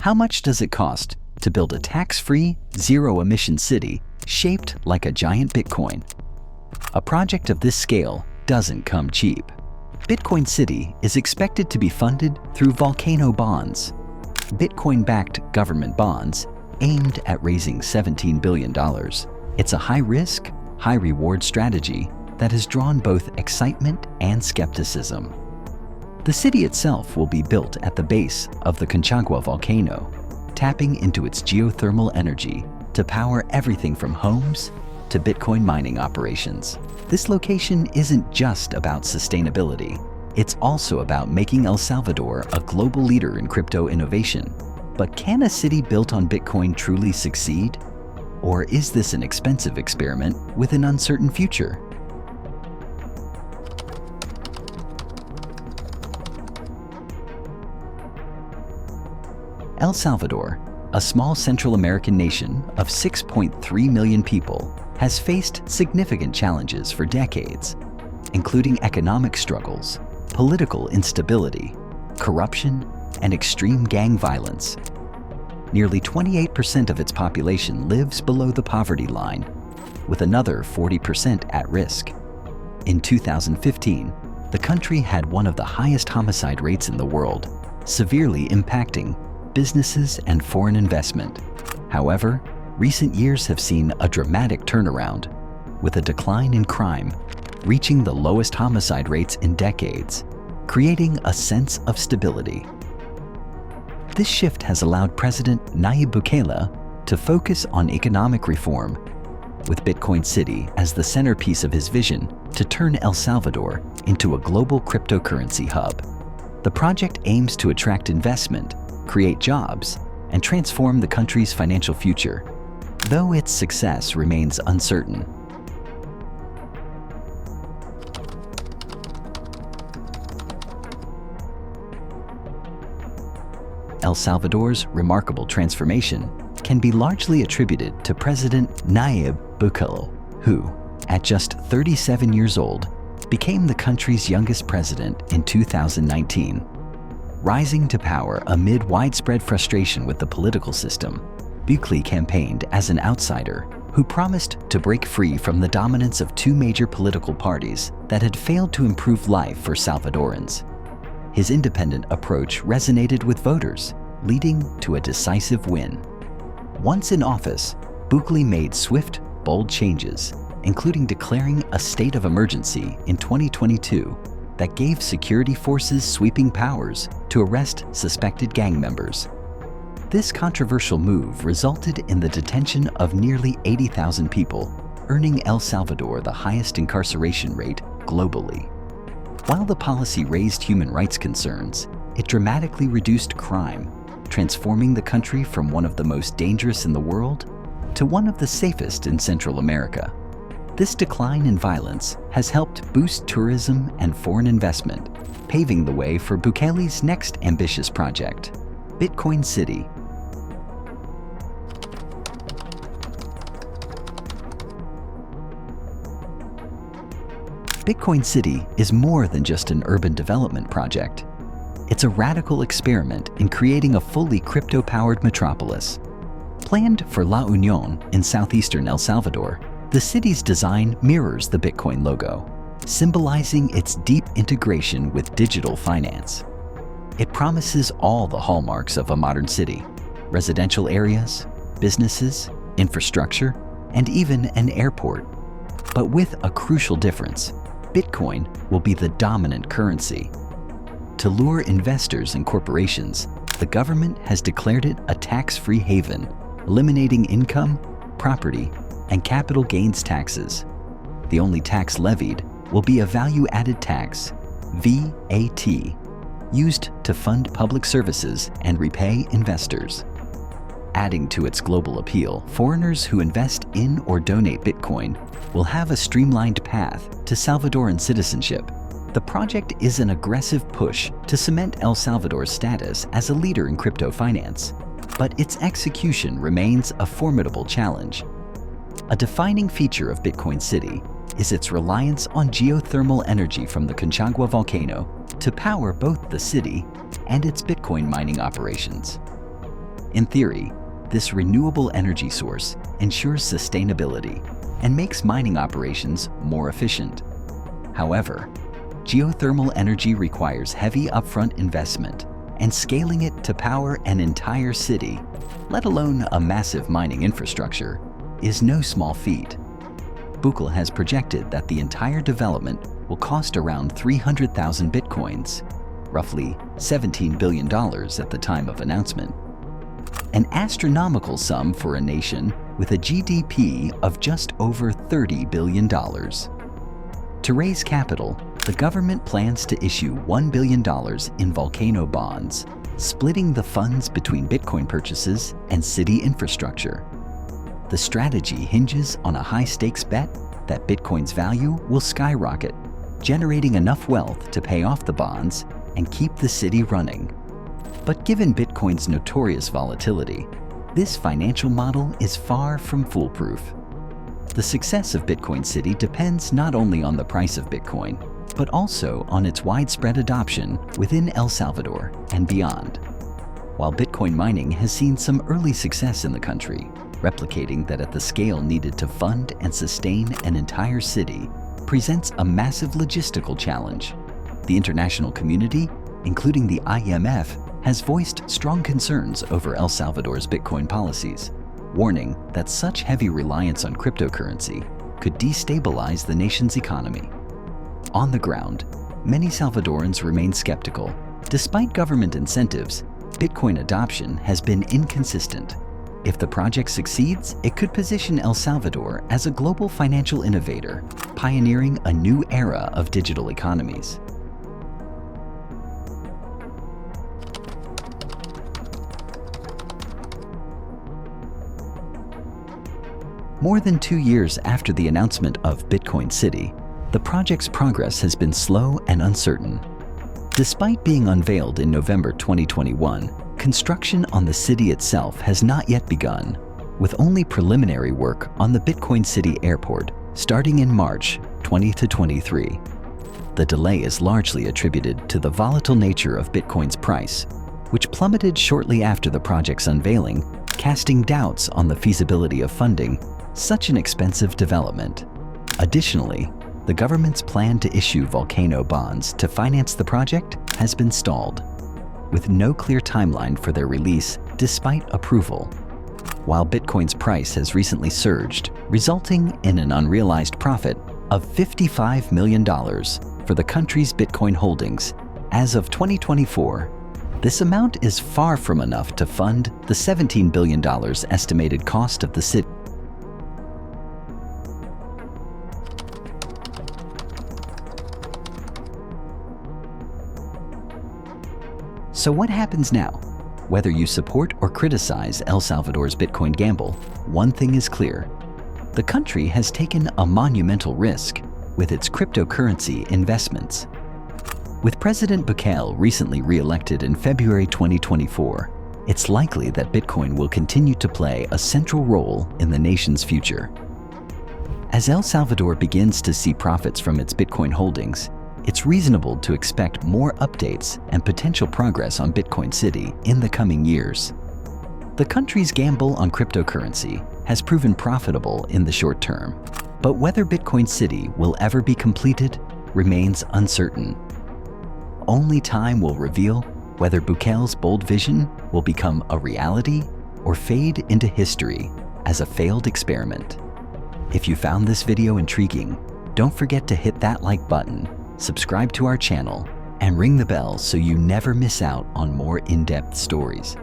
How much does it cost to build a tax-free, zero-emission city shaped like a giant Bitcoin? A project of this scale doesn't come cheap. Bitcoin City is expected to be funded through volcano bonds, Bitcoin-backed government bonds aimed at raising $17 billion. It's a high-risk, high-reward strategy that has drawn both excitement and skepticism. The city itself will be built at the base of the Concagua volcano, tapping into its geothermal energy to power everything from homes to Bitcoin mining operations. This location isn't just about sustainability. It's also about making El Salvador a global leader in crypto innovation. But can a city built on Bitcoin truly succeed? Or is this an expensive experiment with an uncertain future? El Salvador, a small Central American nation of 6.3 million people, has faced significant challenges for decades, including economic struggles, political instability, corruption, and extreme gang violence. Nearly 28% of its population lives below the poverty line, with another 40% at risk. In 2015, the country had one of the highest homicide rates in the world, severely impacting businesses and foreign investment. However, recent years have seen a dramatic turnaround, with a decline in crime reaching the lowest homicide rates in decades, creating a sense of stability. This shift has allowed President Nayib Bukele to focus on economic reform, with Bitcoin City as the centerpiece of his vision to turn El Salvador into a global cryptocurrency hub. The project aims to attract investment, create jobs, and transform the country's financial future, though its success remains uncertain. El Salvador's remarkable transformation can be largely attributed to President Nayib Bukele, who, at just 37 years old, became the country's youngest president in 2019. Rising to power amid widespread frustration with the political system, Bukele campaigned as an outsider who promised to break free from the dominance of two major political parties that had failed to improve life for Salvadorans. His independent approach resonated with voters, leading to a decisive win. Once in office, Bukele made swift, bold changes, including declaring a state of emergency in 2022 that gave security forces sweeping powers to arrest suspected gang members. This controversial move resulted in the detention of nearly 80,000 people, earning El Salvador the highest incarceration rate globally. While the policy raised human rights concerns, it dramatically reduced crime, transforming the country from one of the most dangerous in the world to one of the safest in Central America. This decline in violence has helped boost tourism and foreign investment, paving the way for Bukele's next ambitious project, Bitcoin City. Bitcoin City is more than just an urban development project. It's a radical experiment in creating a fully crypto-powered metropolis. Planned for La Unión in southeastern El Salvador, the city's design mirrors the Bitcoin logo, symbolizing its deep integration with digital finance. It promises all the hallmarks of a modern city: residential areas, businesses, infrastructure, and even an airport. But with a crucial difference: Bitcoin will be the dominant currency. To lure investors and corporations, the government has declared it a tax-free haven, eliminating income, property, and capital gains taxes. The only tax levied will be a value-added tax, VAT, used to fund public services and repay investors. Adding to its global appeal, foreigners who invest in or donate Bitcoin will have a streamlined path to Salvadoran citizenship. The project is an aggressive push to cement El Salvador's status as a leader in crypto finance, but its execution remains a formidable challenge. A defining feature of Bitcoin City is its reliance on geothermal energy from the Concagua volcano to power both the city and its Bitcoin mining operations. In theory, this renewable energy source ensures sustainability and makes mining operations more efficient. However, geothermal energy requires heavy upfront investment, and scaling it to power an entire city, let alone a massive mining infrastructure, is no small feat. Bukele has projected that the entire development will cost around 300,000 bitcoins, roughly $17 billion at the time of announcement. An astronomical sum for a nation with a GDP of just over $30 billion. To raise capital, the government plans to issue $1 billion in volcano bonds, splitting the funds between Bitcoin purchases and city infrastructure. The strategy hinges on a high-stakes bet that Bitcoin's value will skyrocket, generating enough wealth to pay off the bonds and keep the city running. But given Bitcoin's notorious volatility, this financial model is far from foolproof. The success of Bitcoin City depends not only on the price of Bitcoin, but also on its widespread adoption within El Salvador and beyond. While Bitcoin mining has seen some early success in the country, replicating that at the scale needed to fund and sustain an entire city presents a massive logistical challenge. The international community, including the IMF, has voiced strong concerns over El Salvador's Bitcoin policies, warning that such heavy reliance on cryptocurrency could destabilize the nation's economy. On the ground, many Salvadorans remain skeptical. Despite government incentives, Bitcoin adoption has been inconsistent. If the project succeeds, it could position El Salvador as a global financial innovator, pioneering a new era of digital economies. More than 2 years after the announcement of Bitcoin City, the project's progress has been slow and uncertain. Despite being unveiled in November 2021, construction on the city itself has not yet begun, with only preliminary work on the Bitcoin City airport starting in March 2023. The delay is largely attributed to the volatile nature of Bitcoin's price, which plummeted shortly after the project's unveiling, casting doubts on the feasibility of funding such an expensive development. Additionally, the government's plan to issue volcano bonds to finance the project has been stalled, with no clear timeline for their release despite approval. While Bitcoin's price has recently surged, resulting in an unrealized profit of $55 million for the country's Bitcoin holdings as of 2024, this amount is far from enough to fund the $17 billion estimated cost of the city. So what happens now? Whether you support or criticize El Salvador's Bitcoin gamble, one thing is clear. The country has taken a monumental risk with its cryptocurrency investments. With President Bukele recently re-elected in February 2024, it's likely that Bitcoin will continue to play a central role in the nation's future. As El Salvador begins to see profits from its Bitcoin holdings, it's reasonable to expect more updates and potential progress on Bitcoin City in the coming years. The country's gamble on cryptocurrency has proven profitable in the short term, but whether Bitcoin City will ever be completed remains uncertain. Only time will reveal whether Bukele's bold vision will become a reality or fade into history as a failed experiment. If you found this video intriguing, don't forget to hit that like button, subscribe to our channel, and ring the bell so you never miss out on more in-depth stories.